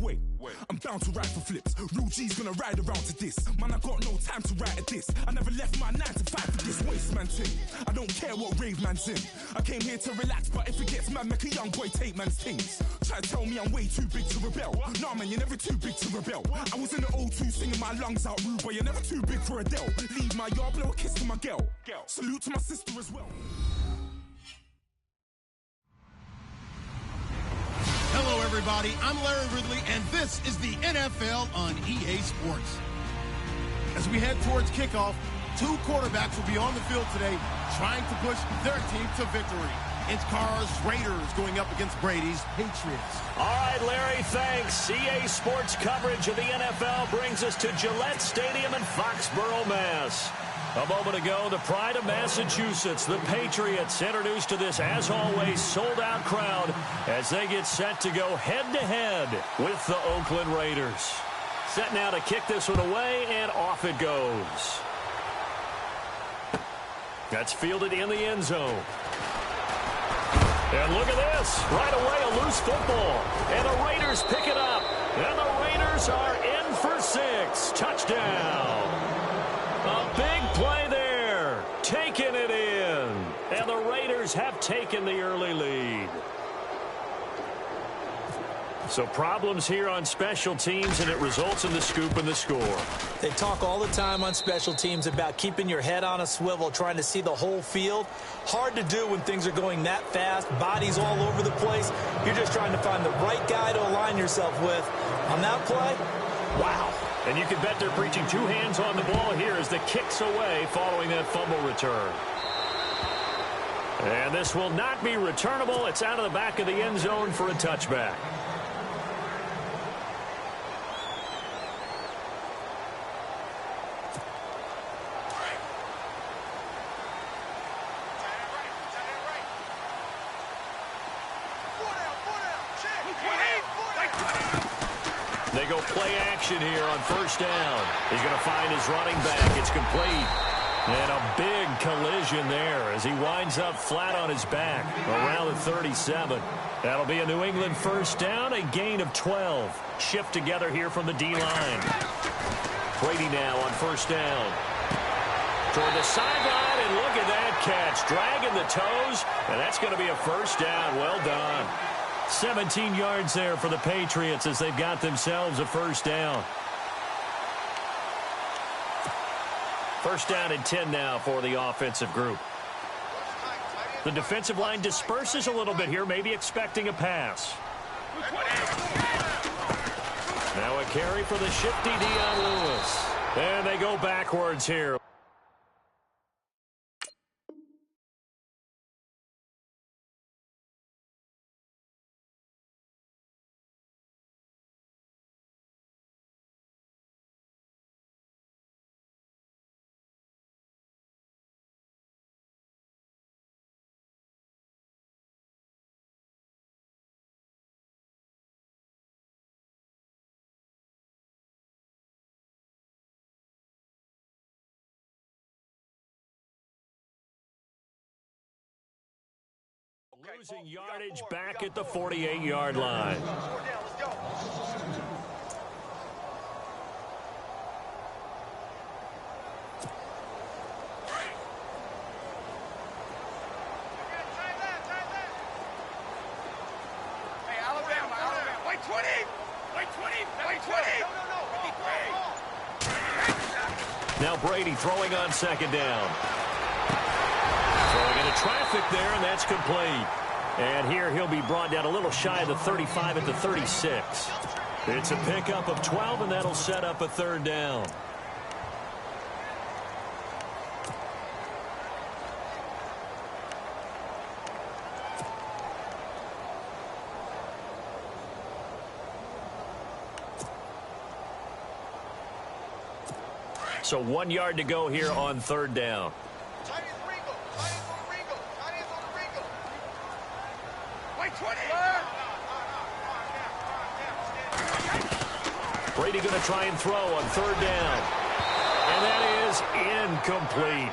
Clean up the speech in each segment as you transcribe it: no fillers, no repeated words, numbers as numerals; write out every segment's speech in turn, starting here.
Wait, I'm down to ride for flips. Real G's gonna ride around to this. Man, I got no time to write at this. I never left my 9 to 5 for this waste man thing. I don't care what rave man's in. I came here to relax, but if it gets mad, make a young boy take man's things. Try to tell me I'm way too big to rebel. Nah, man, you're never too big to rebel. I was in the O2 singing my lungs out, rude, but you're never too big for Adele. Leave my yard, blow a kiss to my girl. Salute to my sister as well. Hello, everybody. I'm Larry Ridley, and this is the NFL on EA Sports. As we head towards kickoff, 2 quarterbacks will be on the field today trying to push their team to victory. It's Carr's Raiders going up against Brady's Patriots. All right, Larry, thanks. EA Sports coverage of the NFL brings us to Gillette Stadium in Foxborough, Mass. A moment ago, the pride of Massachusetts, the Patriots, introduced to this, as always, sold-out crowd as they get set to go head-to-head with the Oakland Raiders. Set now to kick this one away, and off it goes. That's fielded in the end zone. And look at this. Right away, a loose football. And the Raiders pick it up. And the Raiders are in for 6. Touchdown. A big play there, taking it in, and the Raiders have taken the early lead. So problems here on special teams, and it results in the scoop and the score. They talk all the time on special teams about keeping your head on a swivel, trying to see the whole field. Hard to do when things are going that fast, bodies all over the place. You're just trying to find the right guy to align yourself with. On that play, wow. And you can bet they're preaching 2 hands on the ball here as the kick's away following that fumble return. And this will not be returnable. It's out of the back of the end zone for a touchback. They go play action here on first down. He's going to find his running back. It's complete. And a big collision there as he winds up flat on his back around the 37. That'll be a New England first down, a gain of 12. Shift together here from the D-line. Brady now on first down. Toward the sideline, and look at that catch. Dragging the toes, and that's going to be a first down. Well done. 17 yards there for the Patriots as they've got themselves a first down. First down and 10 now for the offensive group. The defensive line disperses a little bit here, maybe expecting a pass. Now a carry for the shifty Dion Lewis. And they go backwards here. Losing yardage back at the 48-yard line. Now Brady throwing on second down. Throwing into traffic there, and that's complete. And here he'll be brought down a little shy of the 35 at the 36. It's a pickup of 12, and that'll set up a third down. So 1 yard to go here on third down. Brady going to try and throw on third down. And that is incomplete.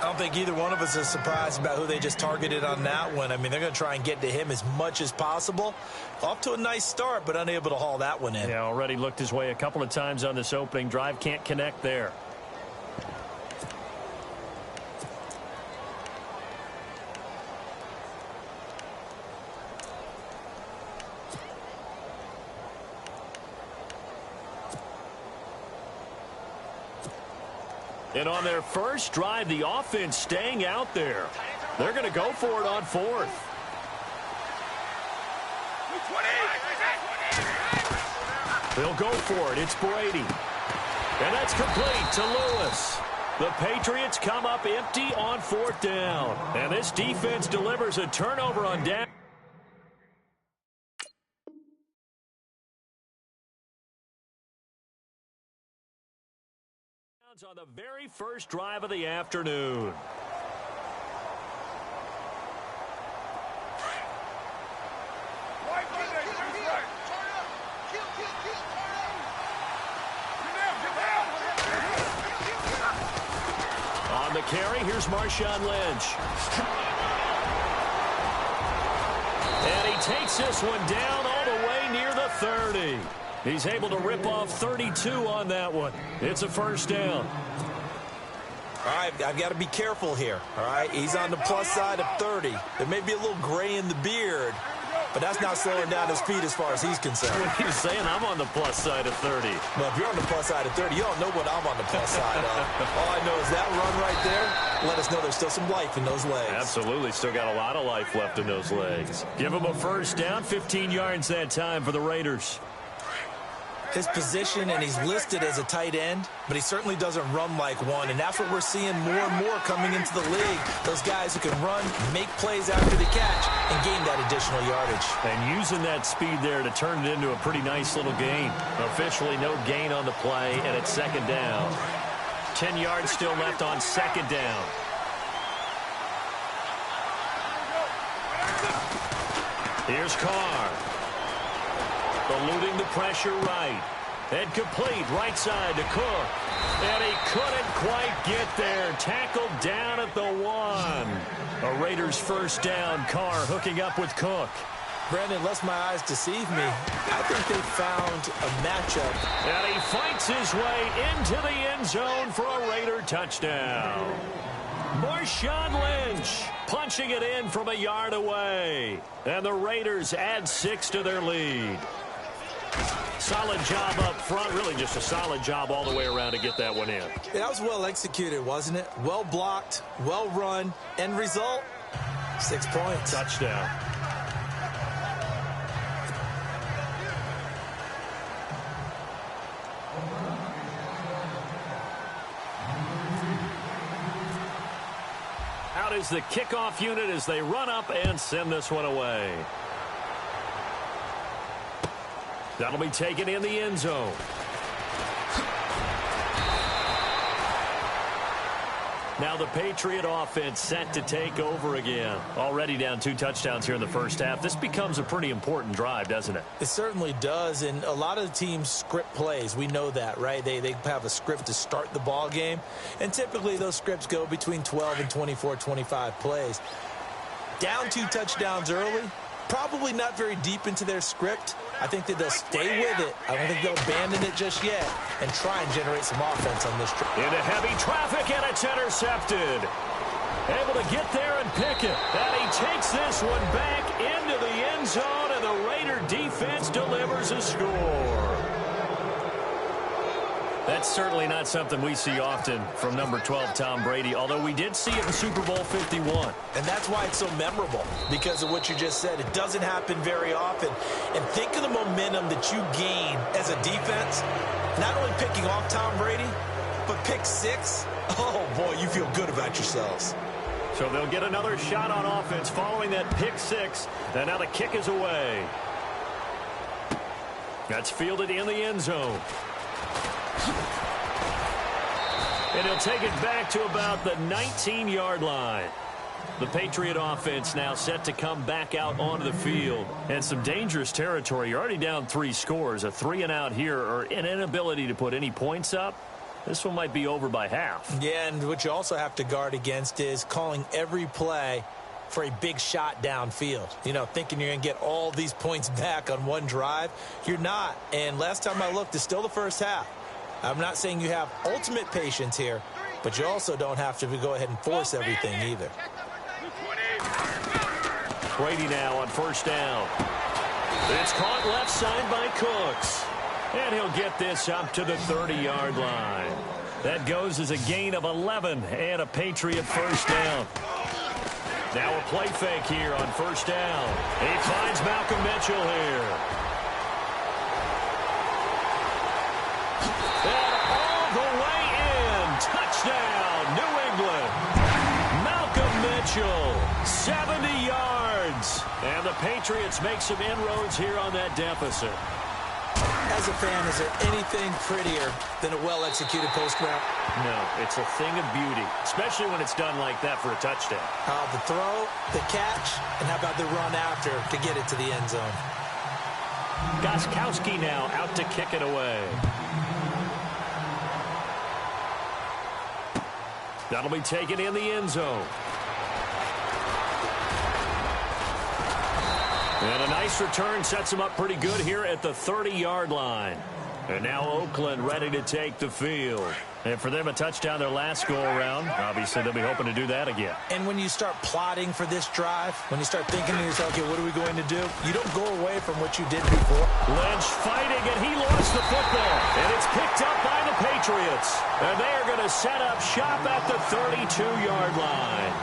I don't think either one of us is surprised about who they just targeted on that one. I mean, they're going to try and get to him as much as possible. Off to a nice start, but unable to haul that one in. Yeah, already looked his way a couple of times on this opening drive. Can't connect there. And on their first drive, the offense staying out there. They're going to go for it on fourth. They'll go for it. It's Brady. And that's complete to Lewis. The Patriots come up empty on fourth down. And this defense delivers a turnover on down. On the very first drive of the afternoon. On the carry, here's Marshawn Lynch. And he takes this one down all the way near the 30. He's able to rip off 32 on that one. It's a first down. All right, I've got to be careful here. All right, he's on the plus side of 30. There may be a little gray in the beard, but that's not slowing down his feet as far as he's concerned. What are you saying? I'm on the plus side of 30. Well, if you're on the plus side of 30, you don't know what I'm on the plus side of. All I know is that run right there, let us know there's still some life in those legs. Absolutely. Still got a lot of life left in those legs. Give him a first down, 15 yards that time for the Raiders. His position, and he's listed as a tight end, but he certainly doesn't run like one, and that's what we're seeing more and more coming into the league. Those guys who can run, make plays after the catch, and gain that additional yardage. And using that speed there to turn it into a pretty nice little gain. Officially no gain on the play, and it's second down. 10 yards still left on second down. Here's Carr. Eluding the pressure right. And complete right side to Cook. And he couldn't quite get there. Tackled down at the 1. A Raiders first down. Carr hooking up with Cook. Brandon, lest my eyes deceive me, I think they found a matchup. And he fights his way into the end zone for a Raider touchdown. Marshawn Lynch punching it in from a yard away. And the Raiders add 6 to their lead. Solid job up front. Really just a solid job all the way around to get that one in. Yeah, that was well executed, wasn't it? Well blocked, well run. End result, 6 points. Touchdown. Out is the kickoff unit as they run up and send this one away. That'll be taken in the end zone. Now the Patriot offense set to take over again. Already down 2 touchdowns here in the first half. This becomes a pretty important drive, doesn't it? It certainly does, and a lot of the teams script plays. We know that, right? They have a script to start the ball game, and typically those scripts go between 12 and 24, 25 plays. Down 2 touchdowns early, probably not very deep into their script. I think that they'll stay with it. I don't think they'll abandon it just yet and try and generate some offense on this trip. Into heavy traffic, and it's intercepted. Able to get there and pick it. And he takes this one back into the end zone, and the Raider defense delivers a score. That's certainly not something we see often from number 12, Tom Brady, although we did see it in Super Bowl 51. And that's why it's so memorable, because of what you just said. It doesn't happen very often. And think of the momentum that you gain as a defense, not only picking off Tom Brady, but pick 6. Oh, boy, you feel good about yourselves. So they'll get another shot on offense following that pick 6. And now the kick is away. That's fielded in the end zone. And he'll take it back to about the 19-yard line. The Patriot offense now set to come back out onto the field. And some dangerous territory. You're already down 3 scores. A 3-and-out here, or an inability to put any points up, This one might be over by half. Yeah, and what you also have to guard against is calling every play for a big shot downfield. You know, thinking you're going to get all these points back on one drive. You're not. And last time I looked, it's still the first half. I'm not saying you have ultimate patience here, but you also don't have to go ahead and force everything either. Brady now on first down. It's caught left side by Cooks. And he'll get this up to the 30-yard line. That goes as a gain of 11 and a Patriot first down. Now a play fake here on first down. He finds Malcolm Mitchell here. And all the way in. Touchdown, New England. Malcolm Mitchell, 70 yards. And the Patriots make some inroads here on that deficit. As a fan, is there anything prettier than a well-executed post route? No, it's a thing of beauty, especially when it's done like that for a touchdown. The throw, the catch, and how about the run after to get it to the end zone? Gostkowski now out to kick it away. That'll be taken in the end zone. And a nice return sets him up pretty good here at the 30-yard line. And now Oakland ready to take the field. And for them, a touchdown their last go-around. Obviously, they'll be hoping to do that again. And when you start plotting for this drive, when you start thinking to yourself, okay, what are we going to do? You don't go away from what you did before. Lynch fighting, and he lost the football. And it's picked up by the Patriots. And they are going to set up shop at the 32-yard line.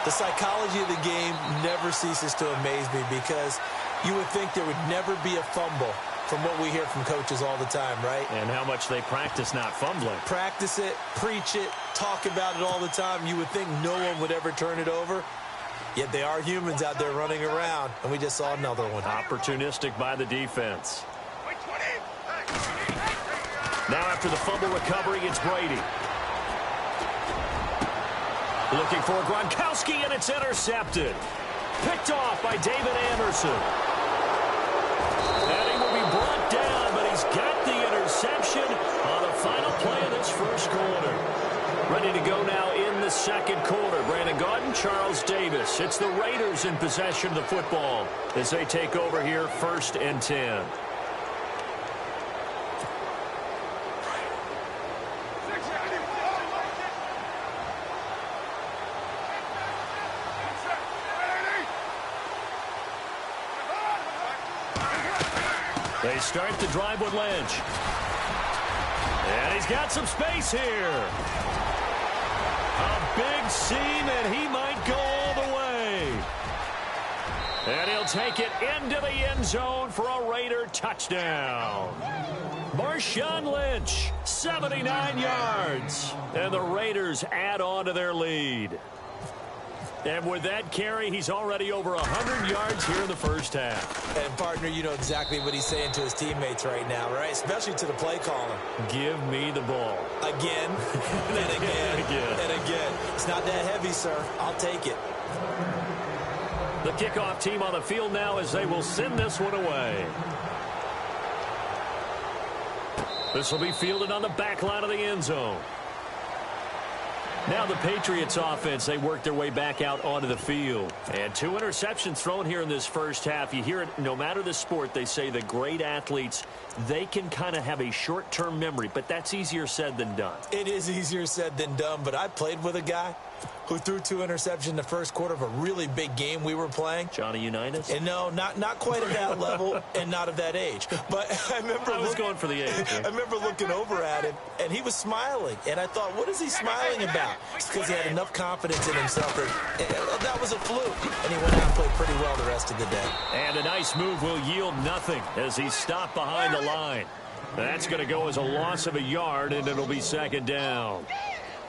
The psychology of the game never ceases to amaze me because you would think there would never be a fumble from what we hear from coaches all the time, right? And how much they practice not fumbling. Practice it, preach it, talk about it all the time. You would think no one would ever turn it over. Yet they are humans out there running around, and we just saw another one. Opportunistic by the defense. Now after the fumble recovery, it's Brady. Looking for Gronkowski, and it's intercepted. Picked off by David Anderson. And he will be brought down, but he's got the interception on the final play of this first quarter. Ready to go now in the second quarter. Brandon Gaudin, Charles Davis. It's the Raiders in possession of the football as they take over here 1st and 10. They start the drive with Lynch. And he's got some space here. A big seam, and he might go all the way. And he'll take it into the end zone for a Raider touchdown. Marshawn Lynch, 79 yards. And the Raiders add on to their lead. And with that carry, he's already over 100 yards here in the first half. And, partner, you know exactly what he's saying to his teammates right now, right? Especially to the play caller. Give me the ball. Again, and again, and again. It's not that heavy, sir. I'll take it. The kickoff team on the field now as they will send this one away. This will be fielded on the back line of the end zone. Now the Patriots offense, they work their way back out onto the field. And 2 interceptions thrown here in this first half. You hear it, no matter the sport, they say the great athletes, they can kind of have a short-term memory, but that's easier said than done. It is easier said than done, but I played with a guy who threw 2 interceptions in the first quarter of a really big game we were playing. Johnny Unitas? And no, not quite at that level and not of that age. But I remember I was going for the age. I remember looking over at him, and he was smiling. And I thought, what is he smiling about? It's because he had enough confidence in himself. That was a fluke. And he went out and played pretty well the rest of the day. And a nice move will yield nothing as he stopped behind the line. That's going to go as a loss of a yard, and it'll be second down.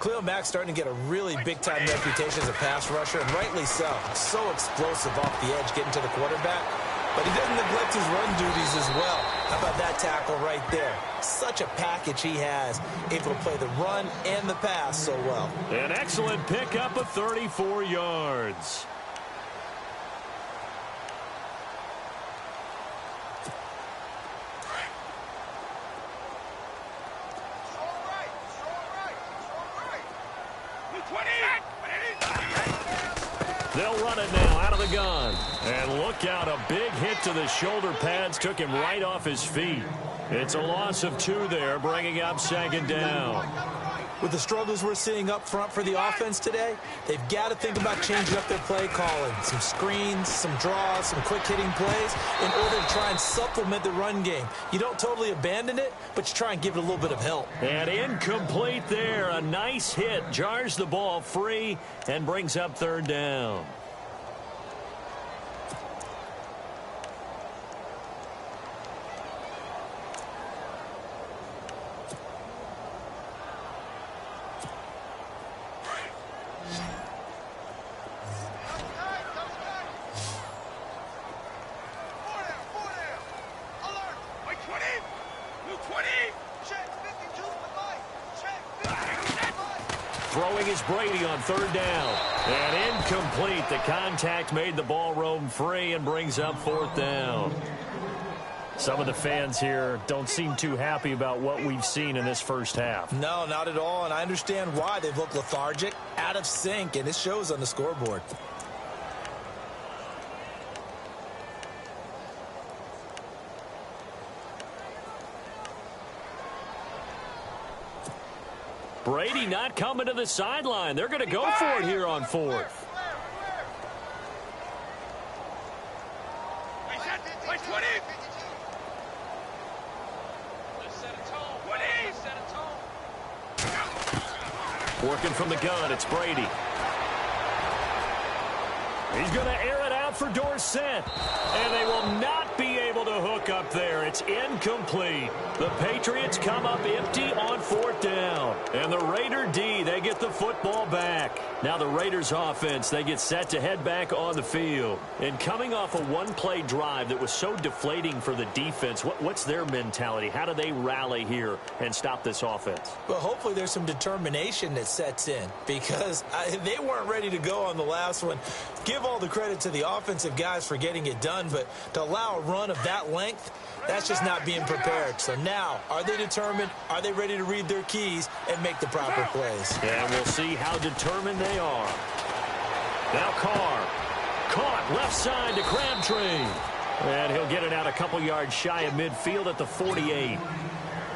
Khalil Mack's starting to get a really big-time reputation as a pass rusher, and rightly so. So explosive off the edge getting to the quarterback. But he doesn't neglect his run duties as well. How about that tackle right there? Such a package he has, able to play the run and the pass so well. An excellent pickup of 34 yards. They'll run it now out of the gun. And look out, a big hit to the shoulder pads took him right off his feet. It's a loss of 2 there, bringing up 2nd down. With the struggles we're seeing up front for the offense today, they've got to think about changing up their play calling. Some screens, some draws, some quick-hitting plays in order to try and supplement the run game. You don't totally abandon it, but you try and give it a little bit of help. And incomplete there. A nice hit. Jars the ball free and brings up 3rd down. Throwing is Brady on 3rd down. And incomplete. The contact made the ball roam free and brings up 4th down. Some of the fans here don't seem too happy about what we've seen in this first half. No, not at all, and I understand why. They've looked lethargic, out of sync, and it shows on the scoreboard. Brady not coming to the sideline. They're going to go for it here on 4th. Working from the gun, it's Brady. He's going to air it out for Dorsett. And they will not be able to hook up there. It's incomplete. The Patriots come up empty on 4th down. And the Raider D, they get the football back. Now the Raiders offense, they get set to head back on the field. And coming off a one-play drive that was so deflating for the defense, what's their mentality? How do they rally here and stop this offense? Well, hopefully there's some determination that sets in because they weren't ready to go on the last one. Give all the credit to the offensive guys for getting it done, but to allow a run of that length, that's just not being prepared. So now, are they determined? Are they ready to read their keys and make the proper plays? And we'll see how determined they are. Now Carr. Caught left side to Crabtree. And he'll get it out a couple yards shy of midfield at the 48.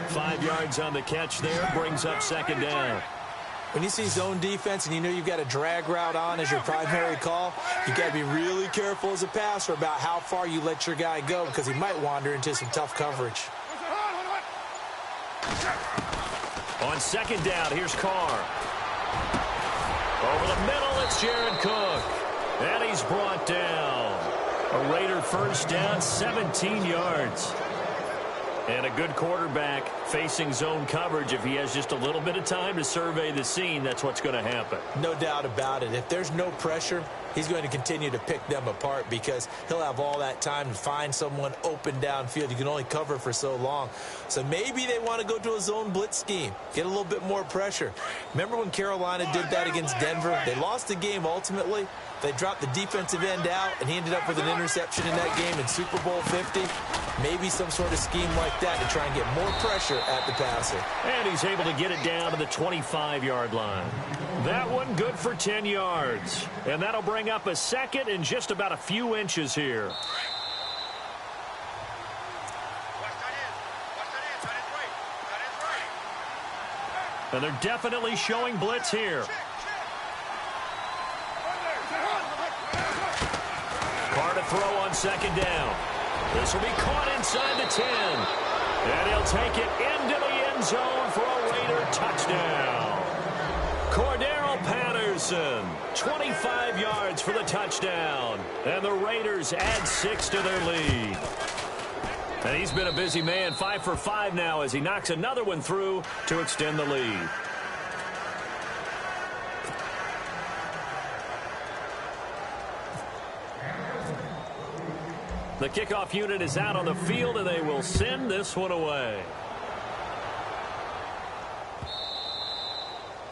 5 yards on the catch there, brings up 2nd down. When you see zone defense and you know you've got a drag route on as your primary call, you've got to be really careful as a passer about how far you let your guy go because he might wander into some tough coverage. On 2nd down, here's Carr. Over the middle, it's Jared Cook. And he's brought down. A Raider 1st down, 17 yards. And a good quarterback facing zone coverage. If he has just a little bit of time to survey the scene, that's what's going to happen. No doubt about it. If there's no pressure, he's going to continue to pick them apart because he'll have all that time to find someone open downfield. You can only cover for so long. So maybe they want to go to a zone blitz scheme, get a little bit more pressure. Remember when Carolina did that against Denver? They lost the game ultimately. They dropped the defensive end out, and he ended up with an interception in that game in Super Bowl 50. Maybe some sort of scheme like that to try and get more pressure at the passer. And he's able to get it down to the 25-yard line. That one good for 10 yards. And that'll bring up a 2nd and just about a few inches here. And they're definitely showing blitz here. Carr to throw on 2nd down. This will be caught inside the 10. And he'll take it into the end zone for a Raider touchdown. Cordero Patterson, 25 yards for the touchdown. And the Raiders add 6 to their lead. And he's been a busy man, 5 for 5 now as he knocks another one through to extend the lead. The kickoff unit is out on the field, and they will send this one away.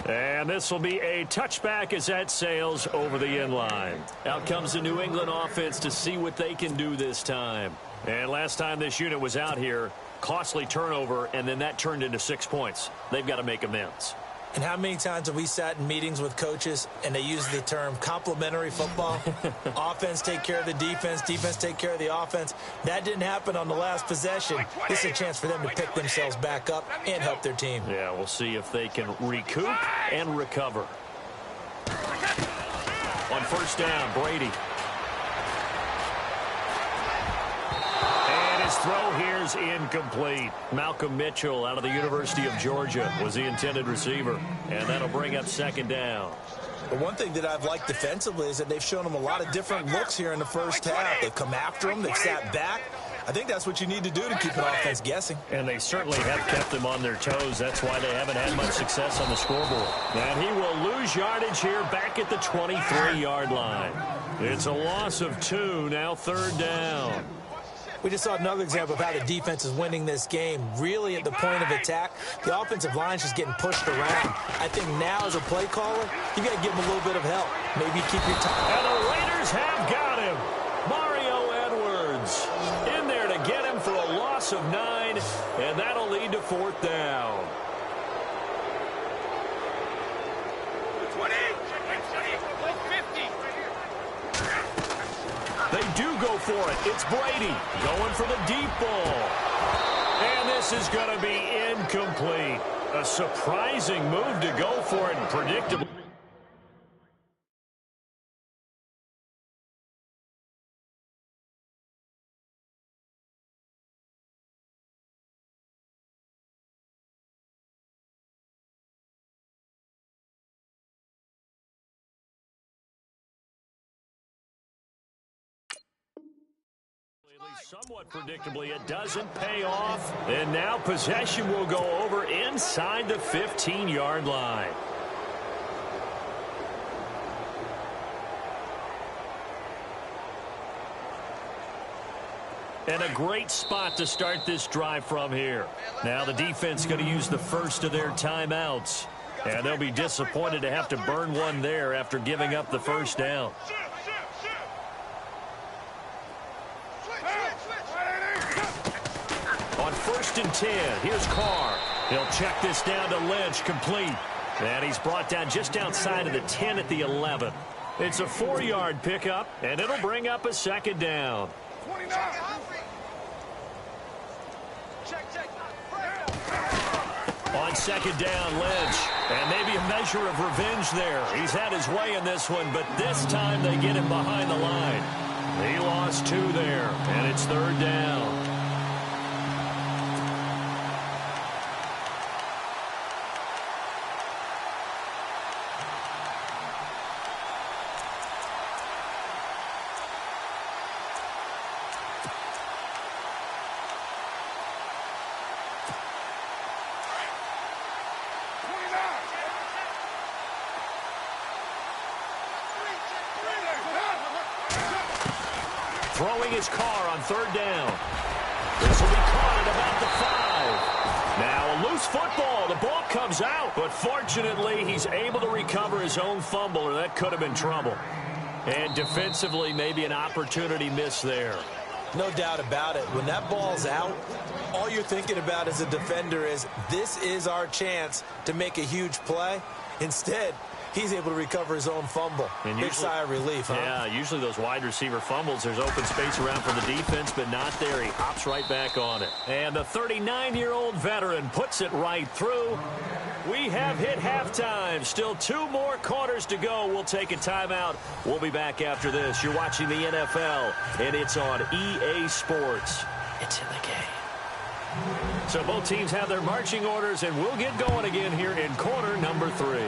And this will be a touchback as that sails over the end line. Out comes the New England offense to see what they can do this time. And last time this unit was out here, costly turnover, and then that turned into 6 points. They've got to make amends. And how many times have we sat in meetings with coaches and they use the term complementary football? Offense take care of the defense, defense take care of the offense. That didn't happen on the last possession. This is a chance for them to pick themselves back up and help their team. Yeah, we'll see if they can recoup and recover. On first down, Brady. And his throw here's incomplete. Malcolm Mitchell out of the University of Georgia was the intended receiver. And that'll bring up second down. But one thing that I've liked defensively is that they've shown them a lot of different looks here in the first half. They've come after them. They've sat back. I think that's what you need to do to keep an offense guessing. And they certainly have kept them on their toes. That's why they haven't had much success on the scoreboard. And he will lose yardage here back at the 23-yard line. It's a loss of 2, now third down. We just saw another example of how the defense is winning this game. Really at the point of attack, the offensive line is just getting pushed around. I think now as a play caller, you got to give them a little bit of help. Maybe keep your time. And the Raiders have got him. Mario Edwards in there to get him for a loss of 9, and that'll lead to fourth down. 20, 50. They do go for it. It's Brady going for the deep ball. And this is going to be incomplete. A surprising move to go for it and predictable. Somewhat predictably, it doesn't pay off. And now possession will go over inside the 15-yard line. And a great spot to start this drive from here. Now the defense is going to use the first of their timeouts. And they'll be disappointed to have to burn one there after giving up the first down. First and 10. Here's Carr. He'll check this down to Lynch, complete. And he's brought down just outside of the 10 at the 11. It's a 4-yard pickup, and it'll bring up a second down. 29. On second down, Lynch. And maybe a measure of revenge there. He's had his way in this one, but this time they get him behind the line. He lost 2 there, and it's third down. Throwing his car on third down. This will be caught at about the 5. Now a loose football. The ball comes out, but fortunately he's able to recover his own fumble, or that could have been trouble. And defensively, maybe an opportunity missed there. No doubt about it. When that ball's out, all you're thinking about as a defender is, this is our chance to make a huge play. Instead, he's able to recover his own fumble. And big sigh of relief, huh? Yeah, usually those wide receiver fumbles, there's open space around for the defense, but not there. He hops right back on it. And the 39-year-old veteran puts it right through. We have hit halftime. Still 2 more quarters to go. We'll take a timeout. We'll be back after this. You're watching the NFL, and it's on EA Sports. It's in the game. So both teams have their marching orders, and we'll get going again here in quarter number 3.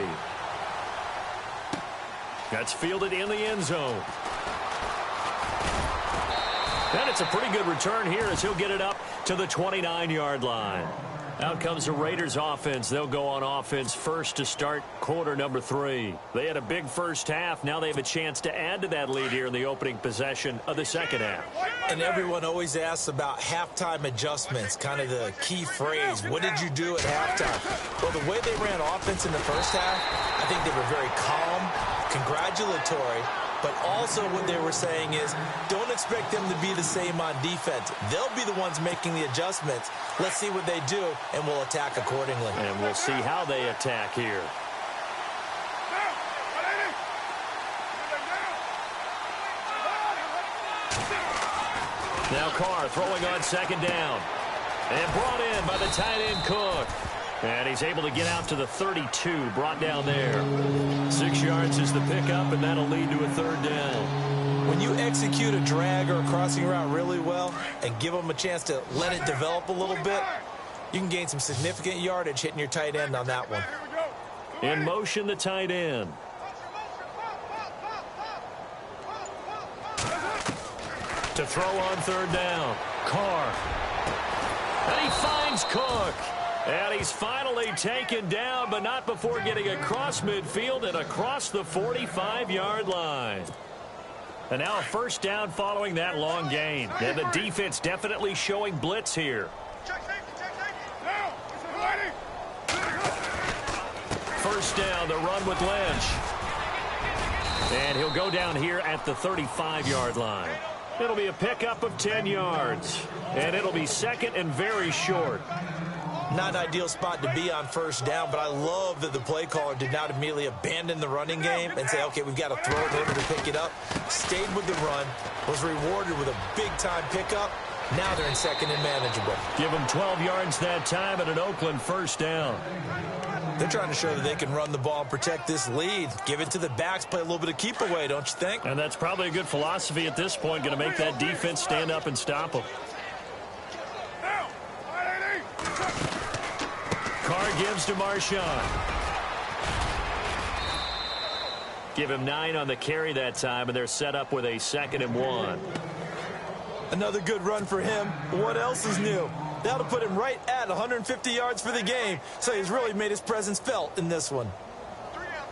That's fielded in the end zone. And it's a pretty good return here as he'll get it up to the 29-yard line. Out comes the Raiders offense. They'll go on offense first to start quarter number 3. They had a big first half. Now they have a chance to add to that lead here in the opening possession of the second half. And everyone always asks about halftime adjustments, kind of the key phrase. What did you do at halftime? Well, the way they ran offense in the first half, I think they were very calm, congratulatory, But also what they were saying is don't expect them to be the same on defense. They'll be the ones making the adjustments. Let's see what they do, and we'll attack accordingly. And we'll see how they attack here. Now Carr throwing on second down. And brought in by the tight end Cook. And he's able to get out to the 32, brought down there. 6 yards is the pickup, and that'll lead to a third down. When you execute a drag or a crossing route really well and give them a chance to let it develop a little bit, you can gain some significant yardage hitting your tight end on that one. In motion, the tight end. To throw on third down, Carr. And he finds Cook. And he's finally taken down, but not before getting across midfield and across the 45-yard line. And now a first down following that long gain. And the defense definitely showing blitz here. First down, the run with Lynch. And he'll go down here at the 35-yard line. It'll be a pickup of 10 yards. And it'll be second and very short. Not an ideal spot to be on first down, but I love that the play caller did not immediately abandon the running game and say, okay, we've got to throw it in order to pick it up. Stayed with the run, was rewarded with a big-time pickup. Now they're in second and manageable. Give them 12 yards that time at an Oakland first down. They're trying to show that they can run the ball and protect this lead. Give it to the backs, play a little bit of keep away, don't you think? And that's probably a good philosophy at this point, going to make that defense stand up and stop them. Carr gives to Marshawn. Give him 9 on the carry that time, and they're set up with a 2nd and 1. Another good run for him. What else is new? That'll put him right at 150 yards for the game, so he's really made his presence felt in this one. 3 down.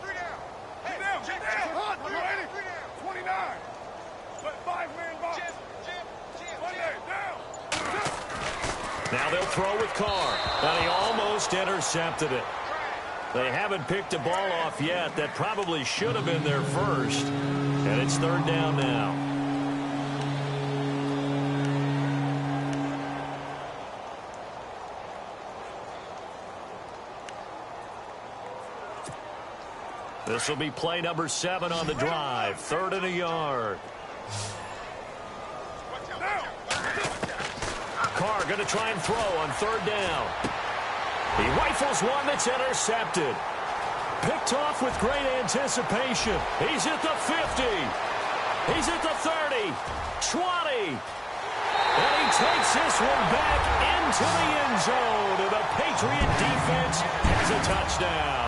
Hey, down. 29. 5-man box. Now they'll throw with Carr, and he almost intercepted it. They haven't picked a ball off yet. That probably should have been their first, and it's third down now. This will be play number 7 on the drive. 3rd and a yard. Carr going to try and throw on 3rd down. He rifles one that's intercepted. Picked off with great anticipation. He's at the 50. He's at the 30. 20. And he takes this one back into the end zone. And the Patriot defense has a touchdown.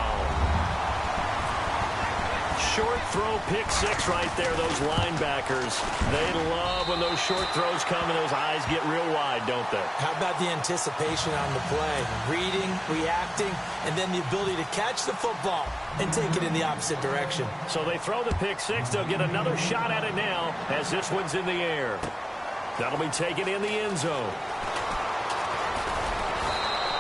Short throw, pick 6 right there, those linebackers. They love when those short throws come and those eyes get real wide, don't they? How about the anticipation on the play? Reading, reacting, and then the ability to catch the football and take it in the opposite direction. So they throw the pick 6. They'll get another shot at it now as this one's in the air. That'll be taken in the end zone.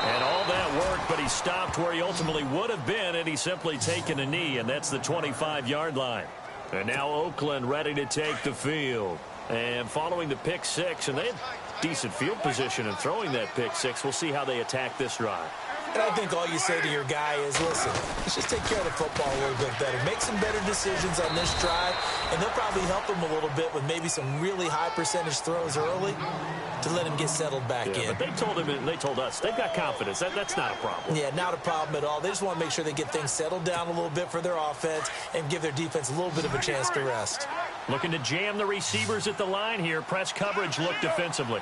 And all that worked, but he stopped where he ultimately would have been, and he's simply taken a knee, and that's the 25-yard line. And now Oakland ready to take the field. And following the pick 6, and they had decent field position in throwing that pick 6. We'll see how they attack this drive. And I think all you say to your guy is, listen, let's just take care of the football a little bit better. Make some better decisions on this drive, and they'll probably help him a little bit with maybe some really high percentage throws early to let him get settled back in. But they told him, and they told us, they've got confidence. That's not a problem. Yeah, not a problem at all. They just want to make sure they get things settled down a little bit for their offense and give their defense a little bit of a chance to rest. Looking to jam the receivers at the line here. Press coverage look defensively.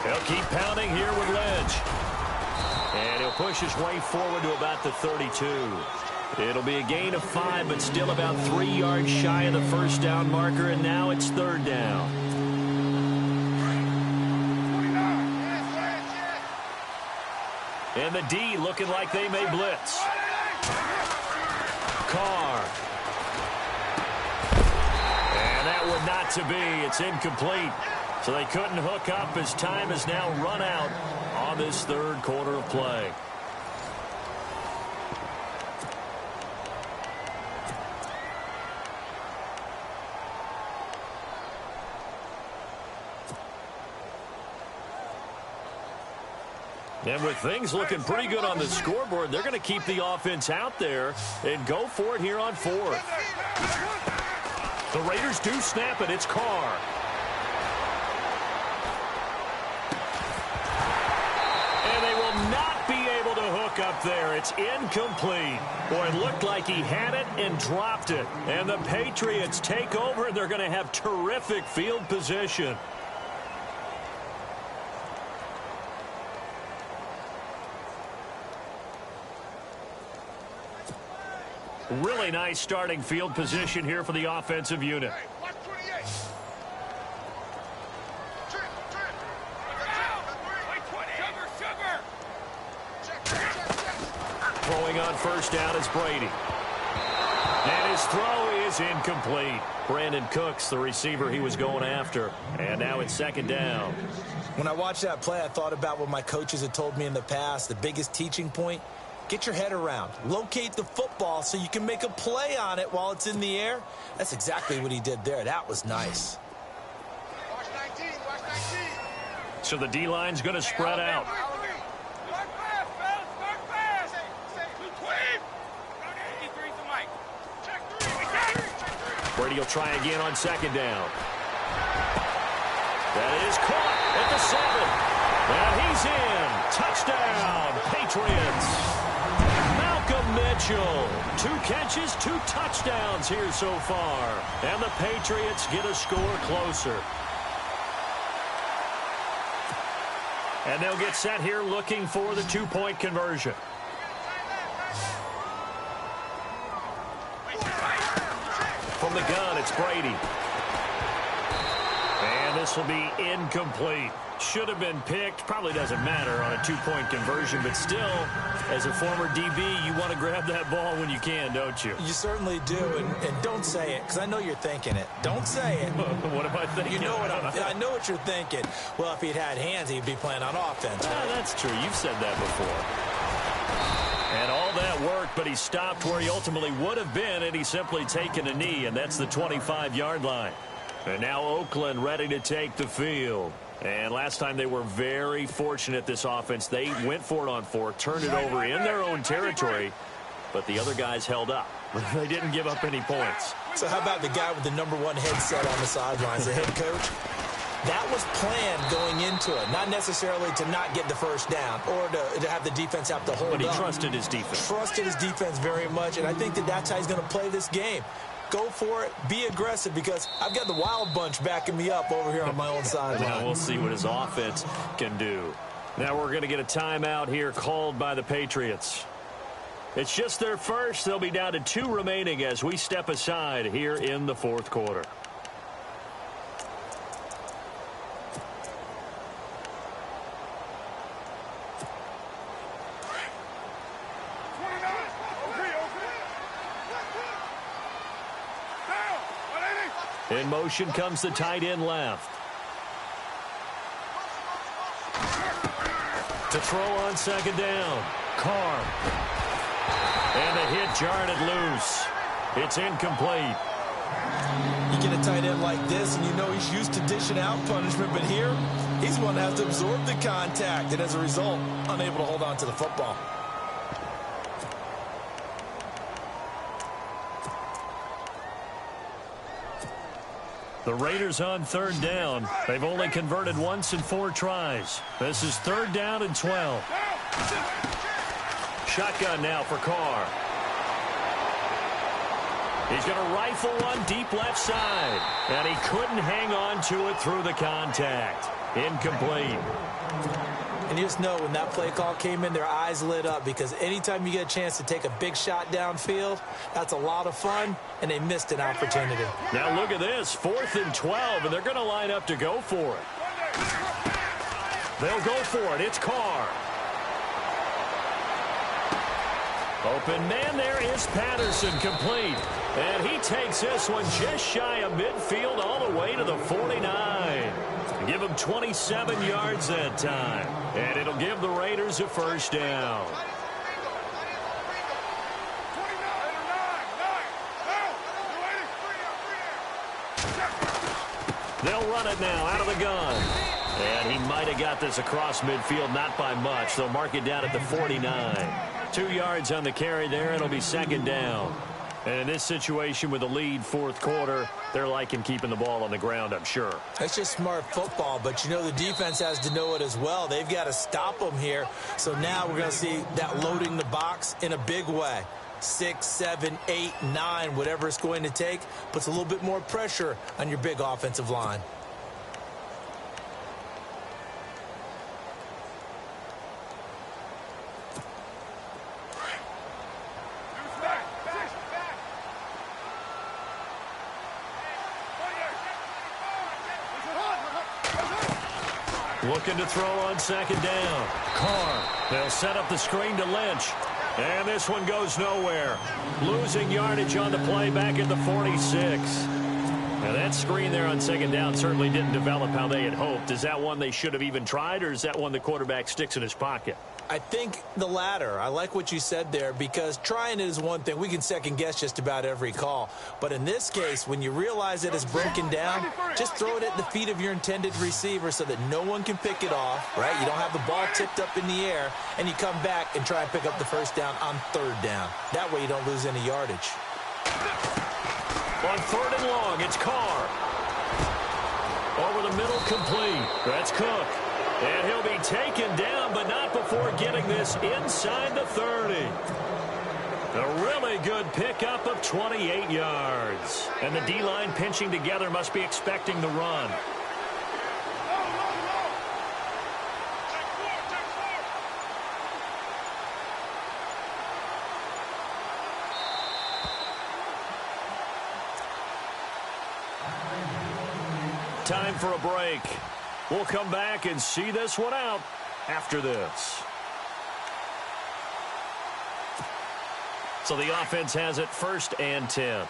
He'll keep pounding here with Lynch. And he'll push his way forward to about the 32. It'll be a gain of 5, but still about 3 yards shy of the first down marker, and now it's 3rd down. And the D looking like they may blitz. Carr. And that That one not to be. It's incomplete. So they couldn't hook up as time has now run out on this third quarter of play. And with things looking pretty good on the scoreboard, they're going to keep the offense out there and go for it here on fourth. The Raiders do snap it. It's Carr. And they will not be able to hook up there. It's incomplete. Boy, it looked like he had it and dropped it. And the Patriots take over, and they're going to have terrific field position. Really nice starting field position here for the offensive unit. Throwing on first down is Brady. And his throw is incomplete. Brandon Cooks, the receiver he was going after. And now it's second down. When I watched that play, I thought about what my coaches had told me in the past. The biggest teaching point: get your head around. Locate the football so you can make a play on it while it's in the air. That's exactly what he did there. That was nice. Watch 19, watch 19. So the D-line's going to spread out. Start fast, fellas, start fast. Check 3. We got it. Brady will try again on second down. That is caught at the 7. And he's in. Touchdown, Patriots. Malcolm Mitchell. 2 catches, 2 touchdowns here so far. And the Patriots get a score closer. And they'll get set here looking for the 2-point conversion. From the gun, it's Brady. And this will be incomplete. Should have been picked. Probably doesn't matter on a 2-point conversion, but still, as a former DB, you want to grab that ball when you can, don't you? You certainly do, and don't say it, because I know you're thinking it. Don't say it. What am I thinking? You know what I know what you're thinking. Well, if he'd had hands, he'd be playing on offense, right? That's true. You've said that before. And all that worked, but he stopped where he ultimately would have been, and he's simply taken a knee, and that's the 25-yard line. And now Oakland ready to take the field. And last time they were very fortunate, this offense. They went for it on 4, turned it over in their own territory, but the other guys held up. They didn't give up any points. So how about the guy with the #1 headset on the sidelines, the head coach? That was planned going into it, not necessarily to not get the first down or to have the defense have to hold up. But he trusted his defense. Trusted his defense very much, and I think that's how he's going to play this game. Go for it. Be aggressive, because I've got the wild bunch backing me up over here on my own sideline. Now we'll see what his offense can do. Now we're going to get a timeout here called by the Patriots. It's just their first. They'll be down to 2 remaining as we step aside here in the fourth quarter. In motion comes the tight end left. To throw on second down. Carr. And the hit jarred it loose. It's incomplete. You get a tight end like this, and you know he's used to dishing out punishment, but here, he's the one that has to absorb the contact, and as a result, unable to hold on to the football. The Raiders on third down. They've only converted once in 4 tries. This is 3rd down and 12. Shotgun now for Carr. He's going to rifle one deep left side. And he couldn't hang on to it through the contact. Incomplete. And you just know when that play call came in, their eyes lit up, because anytime you get a chance to take a big shot downfield, that's a lot of fun, and they missed an opportunity. Now look at this, 4th and 12, and they're going to line up to go for it. They'll go for it. It's Carr. Open man there is Patterson, complete. And he takes this one just shy of midfield all the way to the 49. Give him 27 yards that time. And it'll give the Raiders a first down. They'll run it now out of the gun. And he might have got this across midfield, not by much. They'll mark it down at the 49. 2 yards on the carry there. It'll be second down. And in this situation with a lead fourth quarter, they're liking keeping the ball on the ground, I'm sure. That's just smart football, but you know the defense has to know it as well. They've got to stop them here. So now we're going to see that loading the box in a big way. 6, 7, 8, 9, whatever it's going to take, puts a little bit more pressure on your big offensive line. Looking to throw on second down. Carr. They'll set up the screen to Lynch. And this one goes nowhere. Losing yardage on the play back at the 46. Now that screen there on second down certainly didn't develop how they had hoped. Is that one they should have even tried, or is that one the quarterback sticks in his pocket? I think the latter. I like what you said there, because trying it is one thing. We can second guess just about every call. But in this case, when you realize it is broken down, just throw it at the feet of your intended receiver so that no one can pick it off, right? You don't have the ball tipped up in the air, and you come back and try and pick up the first down on third down. That way you don't lose any yardage. On third and long, it's Carr. Over the middle, complete. That's Cook. And he'll be taken down, but not before getting this inside the 30. A really good pickup of 28 yards. And the D-line pinching together must be expecting the run. Time for a break. We'll come back and see this one out after this. So the offense has it first and 10.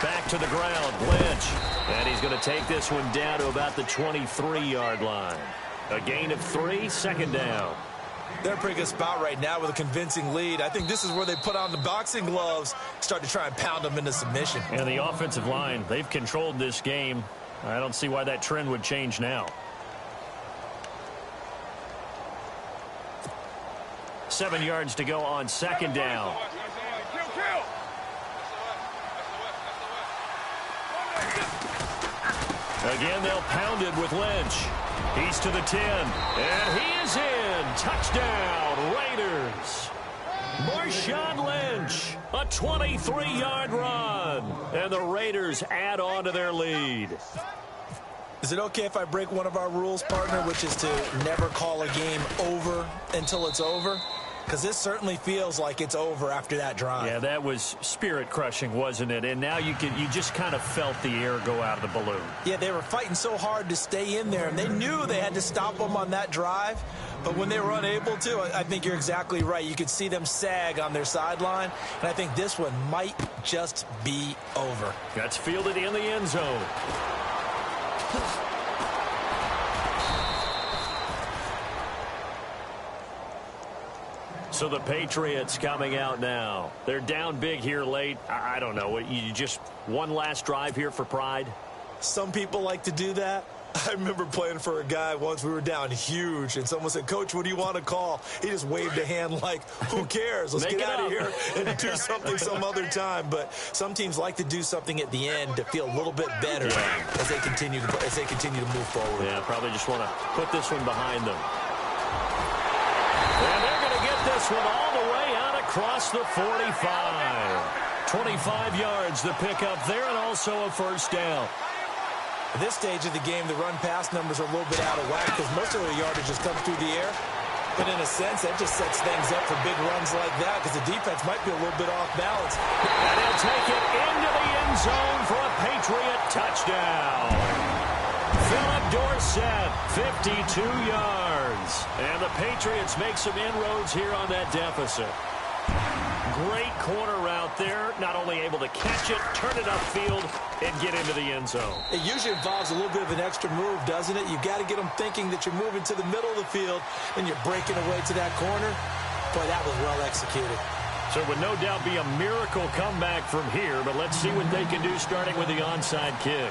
Back to the ground, Lynch. And he's going to take this one down to about the 23-yard line. A gain of 3, second down. They're in a pretty good spot right now with a convincing lead. I think this is where they put on the boxing gloves, start to try and pound them into submission. And the offensive line, they've controlled this game. I don't see why that trend would change now. 7 yards to go on second down. Again, they'll pound it with Lynch. He's to the 10, and he is in. Touchdown, Raiders. Marshawn Lynch, a 23-yard run, and the Raiders add on to their lead. Is it okay if I break one of our rules, partner, which is to never call a game over until it's over? Because this certainly feels like it's over after that drive. Yeah, that was spirit-crushing, wasn't it? And now you just kind of felt the air go out of the balloon. Yeah, they were fighting so hard to stay in there, and they knew they had to stop them on that drive. But when they were unable to, I think you're exactly right. You could see them sag on their sideline, and I think this one might just be over. That's fielded in the end zone. So the Patriots coming out now. They're down big here late. I don't know. You just one last drive here for pride? Some people like to do that. I remember playing for a guy once. We were down huge, and someone said, "Coach, what do you want to call?" He just waved a hand like, who cares? Let's get out of here and do something some other time. But some teams like to do something at the end to feel a little bit better as they continue to move forward. Yeah, probably just want to put this one behind them. And they're going to get this one all the way out across the 45. 25 yards the pickup there, and also a first down. At this stage of the game, the run-pass numbers are a little bit out of whack because most of the yardage just comes through the air. But in a sense, that just sets things up for big runs like that because the defense might be a little bit off balance. And he'll take it into the end zone for a Patriot touchdown. Philip Dorsett, 52 yards. And the Patriots make some inroads here on that deficit. Great corner route there. Not only able to catch it, turn it upfield, and get into the end zone. It usually involves a little bit of an extra move, doesn't it? You've got to get them thinking that you're moving to the middle of the field and you're breaking away to that corner. Boy, that was well executed. So it would no doubt be a miracle comeback from here, but let's see what they can do starting with the onside kick.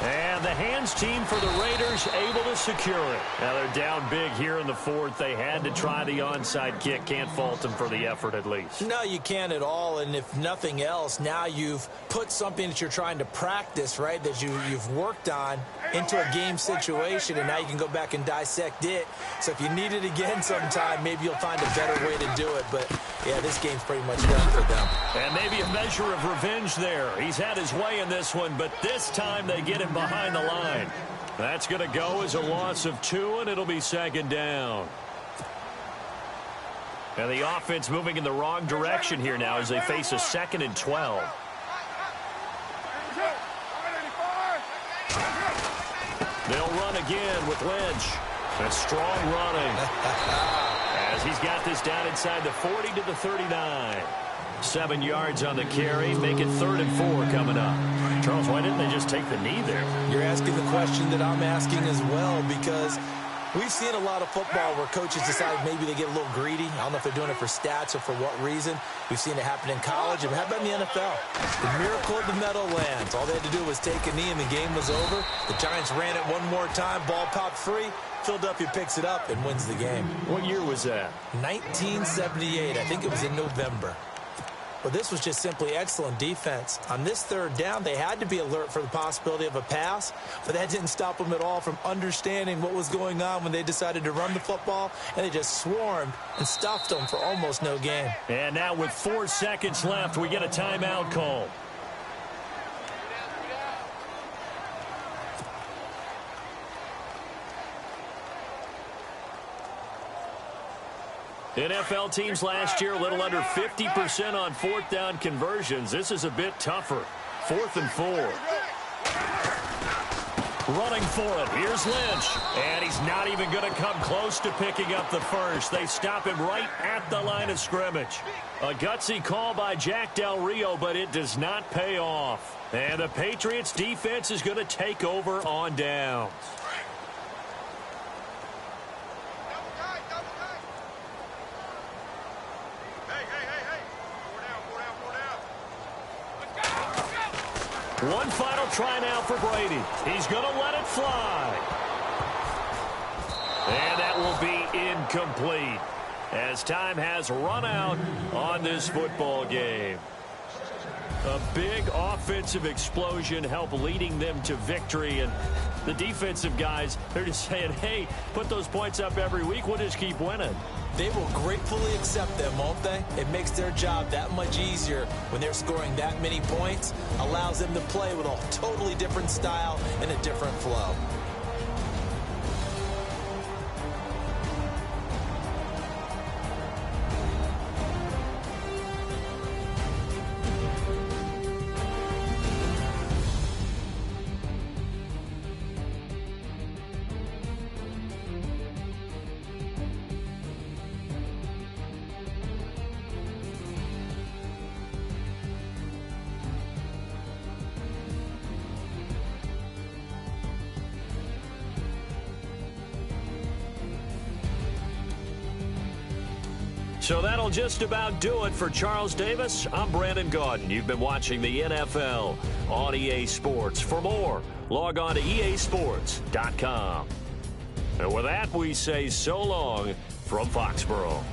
And the hands team for the Raiders able to secure it. Now they're down big here in the fourth. They had to try the onside kick. Can't fault them for the effort at least. No, you can't at all. And if nothing else, now you've put something that you're trying to practice, right, that you've worked on into a game situation, and now you can go back and dissect it. So if you need it again sometime, maybe you'll find a better way to do it. But, yeah, this game's pretty much done for them. And maybe a measure of revenge there. He's had his way in this one, but this time they get him behind the line. That's going to go as a loss of 2, and it'll be second down. And the offense moving in the wrong direction here now as they face a 2nd and 12. They'll run again with Lynch. A strong running. As he's got this down inside the 40 to the 39. 7 yards on the carry. Make it 3rd and 4 coming up. Charles, why didn't they just take the knee there? You're asking the question that I'm asking as well, because we've seen a lot of football where coaches decide maybe they get a little greedy. I don't know if they're doing it for stats or for what reason. We've seen it happen in college. And how about in the NFL? The miracle of the Meadowlands. All they had to do was take a knee and the game was over. The Giants ran it one more time. Ball popped free. Philadelphia picks it up and wins the game. What year was that? 1978. I think it was in November. But this was just simply excellent defense. On this 3rd down, they had to be alert for the possibility of a pass, but that didn't stop them at all from understanding what was going on when they decided to run the football, and they just swarmed and stuffed them for almost no gain. And now with 4 seconds left, we get a timeout call. NFL teams last year a little under 50% on 4th down conversions. This is a bit tougher. 4th and 4. Running for it. Here's Lynch. And he's not even going to come close to picking up the first. They stop him right at the line of scrimmage. A gutsy call by Jack Del Rio, but it does not pay off. And the Patriots defense is going to take over on downs. One final try now for Brady. He's going to let it fly. And that will be incomplete as time has run out on this football game. A big offensive explosion helped leading them to victory. And the defensive guys, they're just saying, hey, put those points up every week. We'll just keep winning. They will gratefully accept them, won't they? It makes their job that much easier when they're scoring that many points. Allows them to play with a totally different style and a different flow. So that'll just about do it for Charles Davis. I'm Brandon Gaudin. You've been watching the NFL on EA Sports. For more, log on to easports.com. And with that, we say so long from Foxborough.